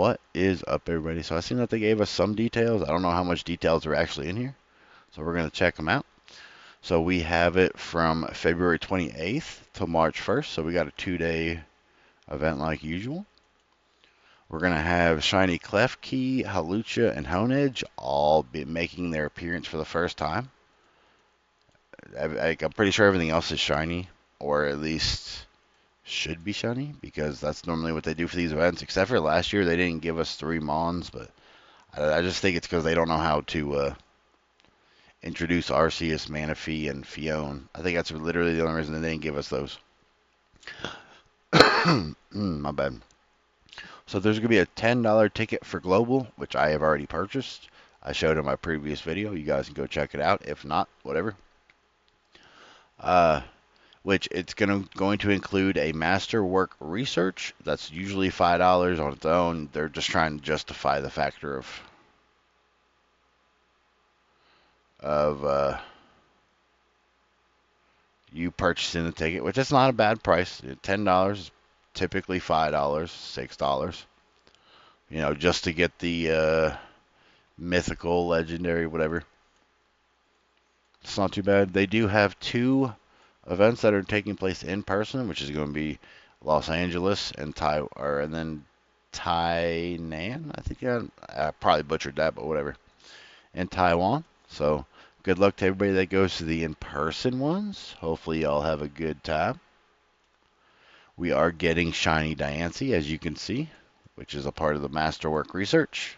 What is up, everybody? So I seen that they gave us some details. I don't know how much details are actually in here, so we're going to check them out. So we have it from February 28th to March 1st, so we got a 2-day event like usual. We're going to have Shiny Klefki, Halucha, and Honedge all be making their appearance for the first time. I'm pretty sure everything else is shiny, or at least should be shiny, because that's normally what they do for these events, except for last year they didn't give us 3 Mons, but I just think it's because they don't know how to introduce Arceus, Manaphy, and Fione. I think that's literally the only reason they didn't give us those. My bad. So there's going to be a $10 ticket for Global, which I have already purchased. I showed in my previous video. You guys can go check it out. If not, whatever. Which it's going to include a masterwork research. That's usually $5 on its own. They're just trying to justify the factor of you purchasing the ticket, which is not a bad price. $10, typically $5, $6. You know, just to get the mythical, legendary, whatever. It's not too bad. They do have 2 events that are taking place in person, which is going to be Los Angeles and then Tainan. I think I probably butchered that, but whatever. In Taiwan. So good luck to everybody that goes to the in-person ones. Hopefully y'all have a good time. We are getting Shiny Diancie, as you can see, which is a part of the Masterwork research.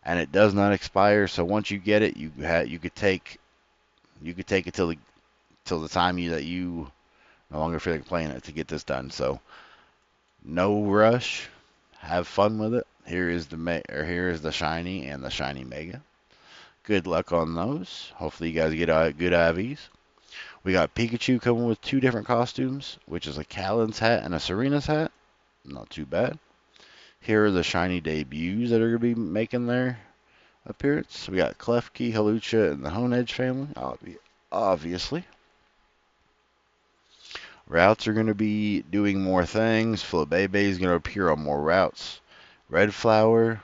And it does not expire, so once you get it, you could take it till the time that you no longer feel like playing it to get this done. So no rush. Have fun with it. Here is the Shiny and the Shiny Mega. Good luck on those. Hopefully you guys get good IVs. We got Pikachu coming with 2 different costumes, which is a Kalos hat and a Serena's hat. Not too bad. Here are the shiny debuts that are going to be making their appearance. We got Klefki, Halucha, and the Honedge family, obviously. Routes are going to be doing more things. Flabebe is going to appear on more routes. Red Flower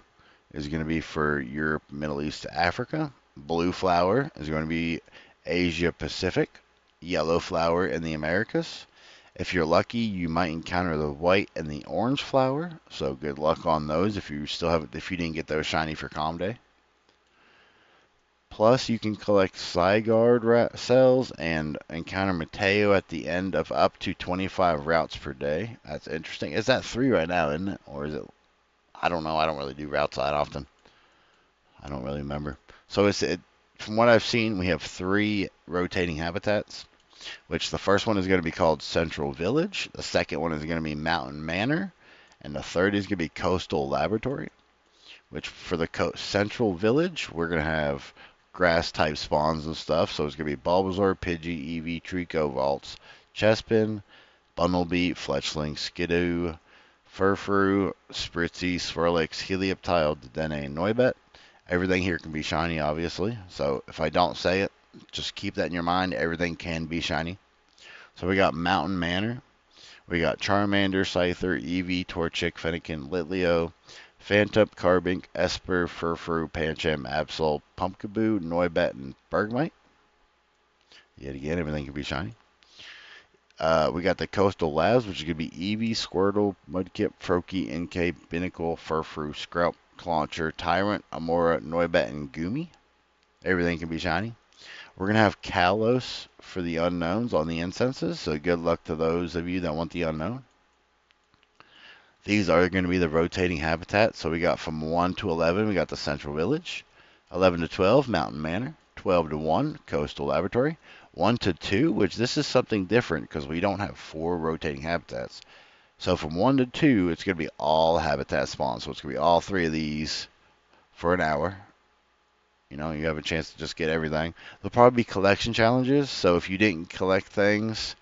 is going to be for Europe, Middle East, Africa. Blue Flower is going to be Asia Pacific. Yellow Flower in the Americas. If you're lucky, you might encounter the white and the orange flower. So good luck on those if you didn't get those shiny for Calm Day. Plus, you can collect Zygarde cells and encounter Mateo at the end of up to 25 routes per day. That's interesting. Is that 3 right now, isn't it? Or is it? I don't know. I don't really do routes that often. I don't really remember. So from what I've seen, we have 3 rotating habitats, which the first one is going to be called Central Village. The second one is going to be Mountain Manor. And the third is going to be Coastal Laboratory, which for the Central Village, we're going to have grass-type spawns and stuff. So it's going to be Bulbasaur, Pidgey, Eevee, Trico, Valtz, Chespin, Bunnelby, Fletchling, Skidoo, Furfrou, Spritzy, Swirlix, Helioptile, Dedenne, and Noibet. Everything here can be shiny, obviously. So if I don't say it, just keep that in your mind. Everything can be shiny. So we got Mountain Manor. We got Charmander, Scyther, Eevee, Torchic, Fennekin, Litleo, Phantom, Carbink, Esper, Furfrou, Pancham, Absol, Pumpkaboo, Noibet, and Bergmite. Yet again, everything can be shiny. We got the Coastal Labs, which is going to be Eevee, Squirtle, Mudkip, Froakie, Inkay, Binnacle, Furfrou, Skrelp, Clauncher, Tyrant, Amora, Noibet, and Goomy. Everything can be shiny. We're going to have Kalos for the unknowns on the incenses, so good luck to those of you that want the unknown. These are going to be the rotating habitats. So we got from 1 to 11, we got the Central Village. 11 to 12, Mountain Manor. 12 to 1, Coastal Laboratory. 1 to 2, which this is something different because we don't have 4 rotating habitats. So from 1 to 2, it's going to be all habitat spawns. So it's going to be all 3 of these for an hour. You know, you have a chance to just get everything. There'll probably be collection challenges. So if you didn't collect things,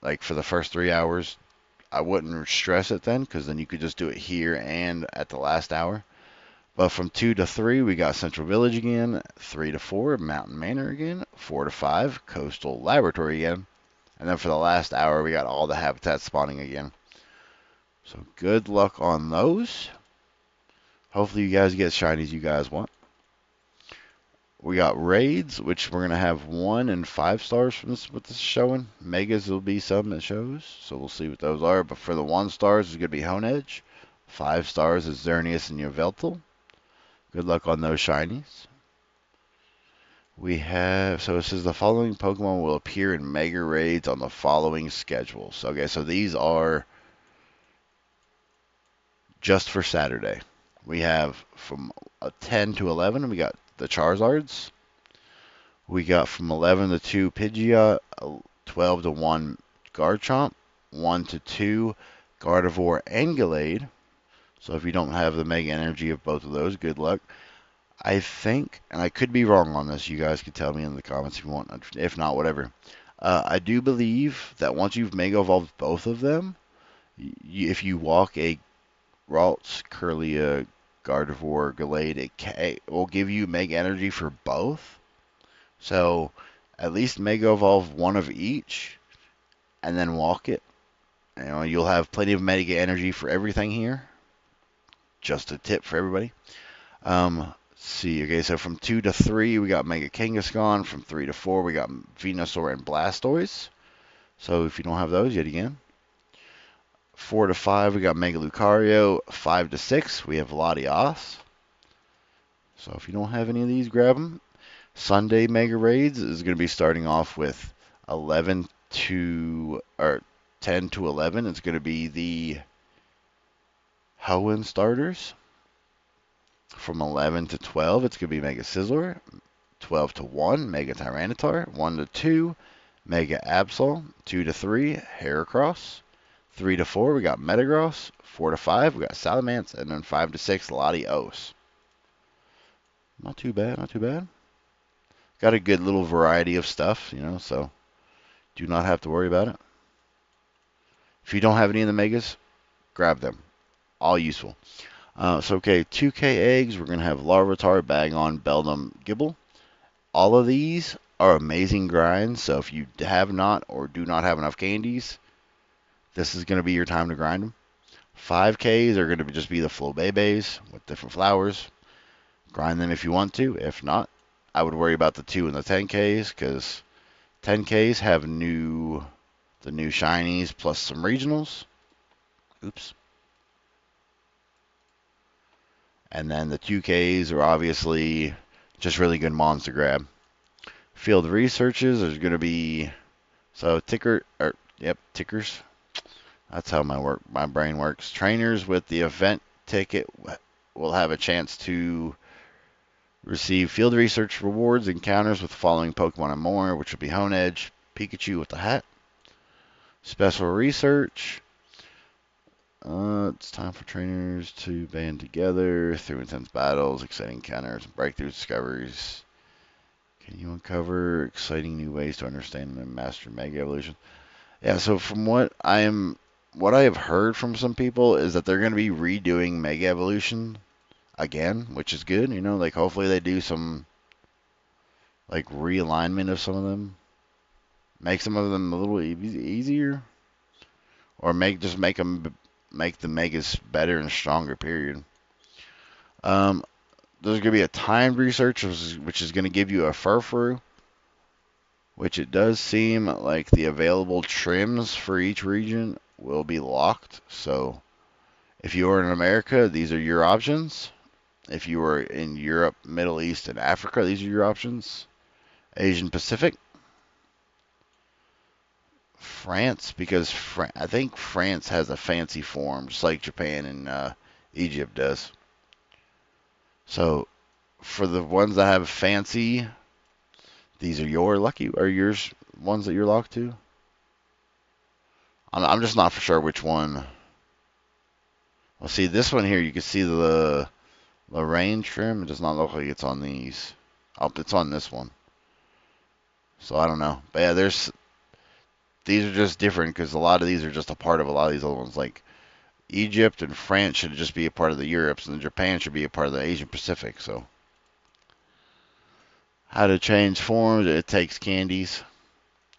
like for the first 3 hours, I wouldn't stress it then, because then you could just do it here and at the last hour. But from 2 to 3, we got Central Village again. 3 to 4, Mountain Manor again. 4 to 5, Coastal Laboratory again. And then for the last hour, we got all the habitats spawning again. So good luck on those. Hopefully you guys get shinies you guys want. We got raids, which we're gonna have 1 and 5 stars from this. What this is showing. Megas will be some it shows, so we'll see what those are. But for the 1 stars, it's gonna be Honedge. 5 stars is Xerneas and Yveltal. Good luck on those shinies. We have, so it says the following Pokemon will appear in Mega Raids on the following schedules. Okay, so these are just for Saturday. We have from 10 to 11, we got the Charizards. We got from 11 to 2 Pidgeot, 12 to 1 Garchomp, 1 to 2 Gardevoir and Gallade. So if you don't have the Mega Energy of both of those, good luck. I think, and I could be wrong on this, you guys could tell me in the comments if you want. If not, whatever. I do believe that once you've Mega Evolved both of them, if you walk a Ralts, Kirlia, Gardevoir, Gallade, it will give you Mega Energy for both. So at least Mega Evolve one of each, and then walk it. You know, you'll have plenty of Mega Energy for everything here. Just a tip for everybody. See, okay, so from 2 to 3, we got Mega Kangaskhan. From 3 to 4, we got Venusaur and Blastoise. So if you don't have those yet again. 4 to 5, we got Mega Lucario. 5 to 6, we have Latias. So if you don't have any of these, grab them. Sunday Mega Raids is going to be starting off with 11 to, or 10 to 11. It's going to be the Hoenn starters. From 11 to 12, it's going to be Mega Sizzler. 12 to 1, Mega Tyranitar. 1 to 2, Mega Absol. 2 to 3, Heracross. 3 to 4, we got Metagross. 4 to 5, we got Salamence. And then 5 to 6, Latios. Not too bad, not too bad. Got a good little variety of stuff, you know, so do not have to worry about it. If you don't have any of the Megas, grab them. All useful. So, okay, 2K eggs. We're going to have Larvitar, Bagon, Beldum, Gibble. All of these are amazing grinds, so if you have not or do not have enough candies, this is going to be your time to grind them. 5Ks are going to just be the Flobebes with different flowers. Grind them if you want to. If not, I would worry about the 2 and the 10Ks, because 10Ks have the new shinies plus some regionals. Oops. And then the 2Ks are obviously just really good mons to grab. Field researches, there's going to be, so tickers. That's how my brain works. Trainers with the event ticket will have a chance to receive field research rewards, encounters with the following Pokemon and more, which will be Honedge, Pikachu with the hat. Special research. It's time for trainers to band together through intense battles, exciting encounters, and breakthrough discoveries. Can you uncover exciting new ways to understand and master Mega Evolution? Yeah, so from what I have heard from some people is that they're going to be redoing Mega Evolution again, which is good. You know, like hopefully they do some like realignment of some of them, make some of them a little easier, or make the Megas better and stronger. Period. There's going to be a timed research, which is going to give you a Furfrou, which it does seem like the available trims for each region will be locked. So if you are in America, these are your options. If you are in Europe, Middle East, and Africa, these are your options. Asian Pacific. France, because I think France has a fancy form, just like Japan and Egypt does. So for the ones that have fancy, these are yours ones that you're locked to. I'm just not for sure which one. Well, see this one here, you can see the Lorraine trim. It does not look like it's on these. Oh, it's on this one. So I don't know. But yeah, these are just different because a lot of these are just a part of a lot of these other ones. Like Egypt and France should just be a part of the Europes, and Japan should be a part of the Asian Pacific. So how to change forms? It takes candies.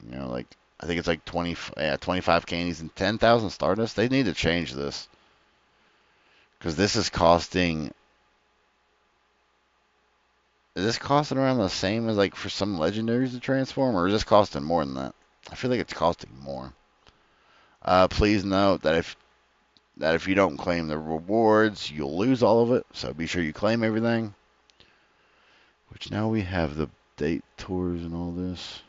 You know, like I think it's like 25 candies and 10,000 Stardust. They need to change this. Because this is costing. Is this costing around the same as like for some legendaries to transform, or is this costing more than that? I feel like it's costing more. Please note that if you don't claim the rewards, you'll lose all of it. So be sure you claim everything. Which now we have the date tours and all this.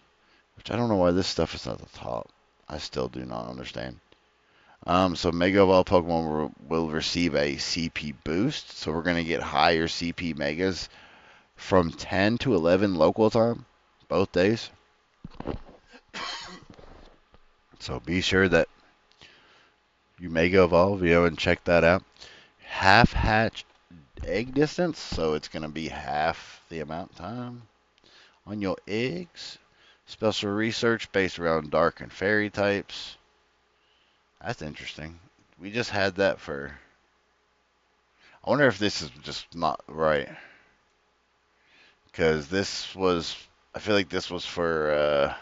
Which I don't know why this stuff is at the top. I still do not understand. So Mega Evolved Pokemon will receive a CP boost. So we're going to get higher CP Megas from 10 to 11 local time, both days. So be sure that you Mega Evolve, and check that out. Half hatch egg distance, so it's going to be half the amount of time on your eggs. Special research based around dark and fairy types. That's interesting. We just had that for. I wonder if this is just not right. Because this was. I feel like this was for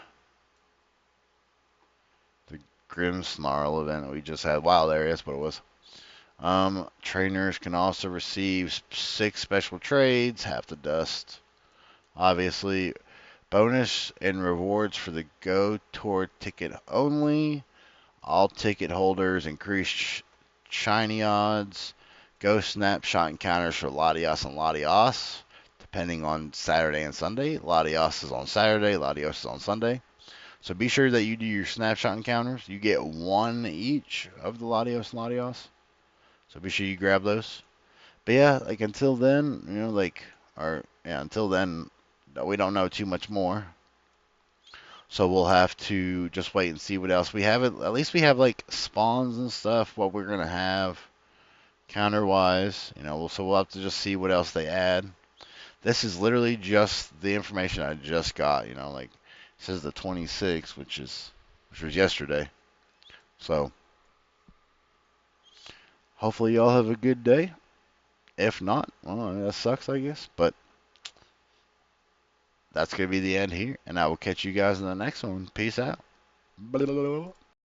the Grim Snarl event we just had. Wild areas, but it was. Trainers can also receive 6 special trades, half the dust. Obviously, bonus and rewards for the Go Tour ticket only. All ticket holders increase shiny odds. Go snapshot encounters for Latios and Latios, depending on Saturday and Sunday. Latios is on Saturday, Latios is on Sunday. So be sure that you do your snapshot encounters. You get 1 each of the Latios and Latios. So be sure you grab those. But yeah, like until then, until then, we don't know too much more. So we'll have to just wait and see what else we have. At least we have like spawns and stuff. What we're gonna have counter wise, So we'll have to just see what else they add. This is literally just the information I just got. Like it says the 26th, which was yesterday. So hopefully y'all have a good day. If not, well, that sucks, I guess. But that's gonna be the end here, and I will catch you guys in the next one. Peace out.